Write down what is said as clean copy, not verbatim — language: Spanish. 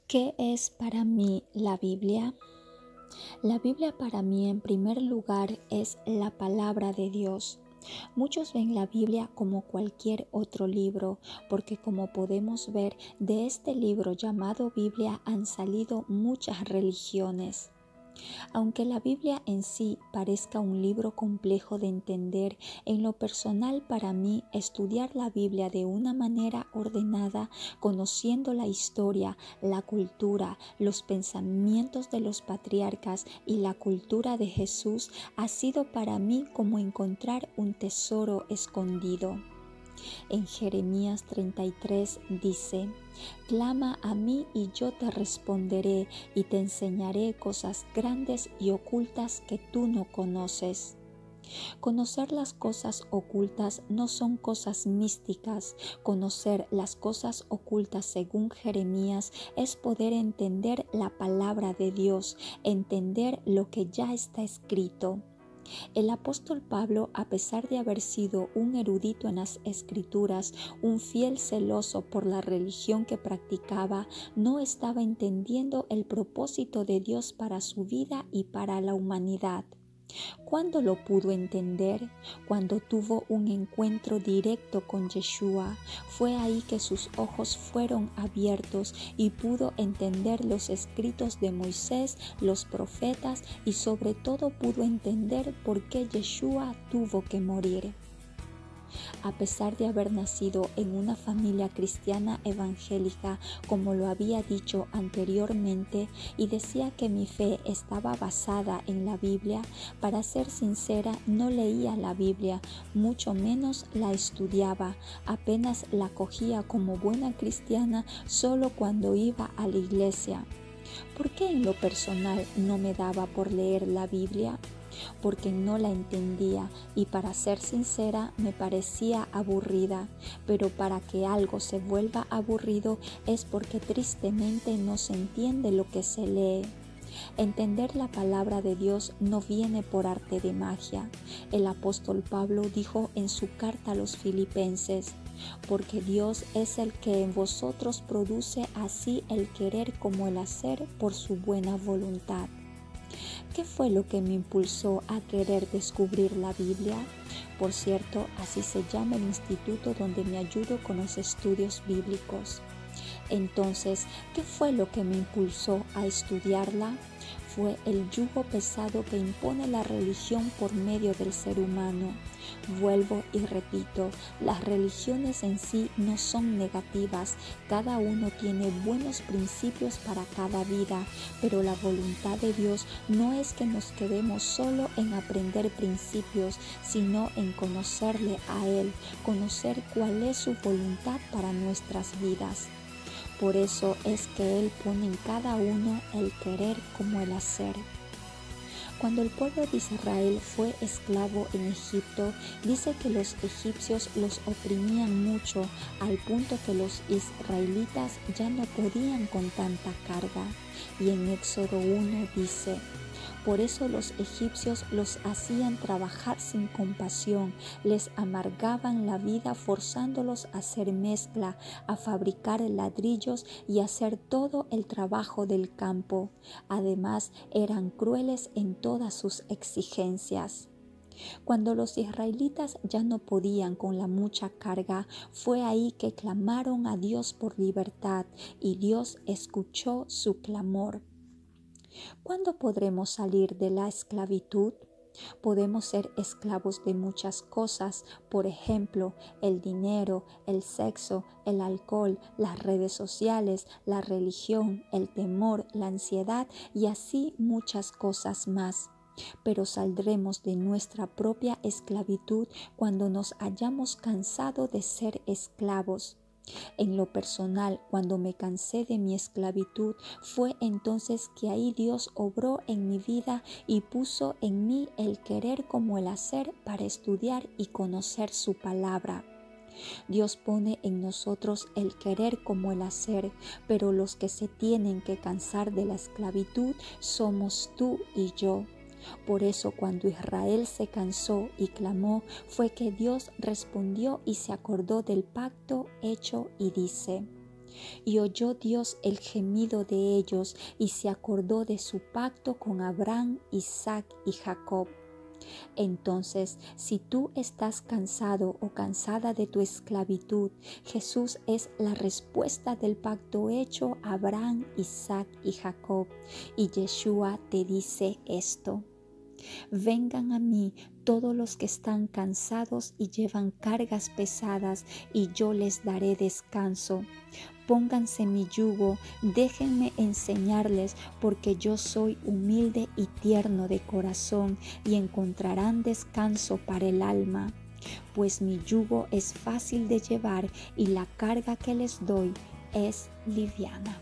¿Qué es para mí la Biblia? La Biblia para mí en primer lugar es la palabra de Dios. Muchos ven la Biblia como cualquier otro libro, porque como podemos ver, de este libro llamado Biblia han salido muchas religiones. Aunque la Biblia en sí parezca un libro complejo de entender, en lo personal para mí estudiar la Biblia de una manera ordenada, conociendo la historia, la cultura, los pensamientos de los patriarcas y la cultura de Jesús ha sido para mí como encontrar un tesoro escondido. En Jeremías 33 dice: Clama a mí y yo te responderé y te enseñaré cosas grandes y ocultas que tú no conoces. Conocer las cosas ocultas no son cosas místicas. Conocer las cosas ocultas, según Jeremías, es poder entender la palabra de Dios, entender lo que ya está escrito. El apóstol Pablo, a pesar de haber sido un erudito en las Escrituras, un fiel celoso por la religión que practicaba, no estaba entendiendo el propósito de Dios para su vida y para la humanidad. ¿Cuándo lo pudo entender? Cuando tuvo un encuentro directo con Yeshua. Fue ahí que sus ojos fueron abiertos y pudo entender los escritos de Moisés, los profetas y sobre todo pudo entender por qué Yeshua tuvo que morir. A pesar de haber nacido en una familia cristiana evangélica, como lo había dicho anteriormente, y decía que mi fe estaba basada en la Biblia, para ser sincera, no leía la Biblia, mucho menos la estudiaba, apenas la cogía como buena cristiana solo cuando iba a la iglesia. ¿Por qué en lo personal no me daba por leer la Biblia? Porque no la entendía y, para ser sincera, me parecía aburrida, pero para que algo se vuelva aburrido es porque tristemente no se entiende lo que se lee. Entender la palabra de Dios no viene por arte de magia. El apóstol Pablo dijo en su carta a los Filipenses: porque Dios es el que en vosotros produce así el querer como el hacer por su buena voluntad. ¿Qué fue lo que me impulsó a querer descubrir la Biblia? Por cierto, así se llama el instituto donde me ayudo con los estudios bíblicos. Entonces, ¿qué fue lo que me impulsó a estudiarla? Fue el yugo pesado que impone la religión por medio del ser humano. Vuelvo y repito, las religiones en sí no son negativas, cada uno tiene buenos principios para cada vida, pero la voluntad de Dios no es que nos quedemos solo en aprender principios, sino en conocerle a Él, conocer cuál es su voluntad para nuestras vidas. Por eso es que Él pone en cada uno el querer como el hacer. Cuando el pueblo de Israel fue esclavo en Egipto, dice que los egipcios los oprimían mucho, al punto que los israelitas ya no podían con tanta carga. Y en Éxodo 1 dice: por eso los egipcios los hacían trabajar sin compasión, les amargaban la vida forzándolos a hacer mezcla, a fabricar ladrillos y a hacer todo el trabajo del campo. Además, eran crueles en todas sus exigencias. Cuando los israelitas ya no podían con la mucha carga, fue ahí que clamaron a Dios por libertad, y Dios escuchó su clamor. ¿Cuándo podremos salir de la esclavitud? Podemos ser esclavos de muchas cosas, por ejemplo, el dinero, el sexo, el alcohol, las redes sociales, la religión, el temor, la ansiedad y así muchas cosas más. Pero saldremos de nuestra propia esclavitud cuando nos hayamos cansado de ser esclavos. En lo personal, cuando me cansé de mi esclavitud, fue entonces que ahí Dios obró en mi vida y puso en mí el querer como el hacer para estudiar y conocer su palabra. Dios pone en nosotros el querer como el hacer, pero los que se tienen que cansar de la esclavitud somos tú y yo. Por eso cuando Israel se cansó y clamó, fue que Dios respondió y se acordó del pacto hecho y dice: Y oyó Dios el gemido de ellos y se acordó de su pacto con Abraham, Isaac y Jacob. Entonces, si tú estás cansado o cansada de tu esclavitud, Jesús es la respuesta del pacto hecho a Abraham, Isaac y Jacob. Y Yeshua te dice esto: vengan a mí todos los que están cansados y llevan cargas pesadas, y yo les daré descanso. Pónganse mi yugo, déjenme enseñarles, porque yo soy humilde y tierno de corazón, y encontrarán descanso para el alma. Pues mi yugo es fácil de llevar y la carga que les doy es liviana.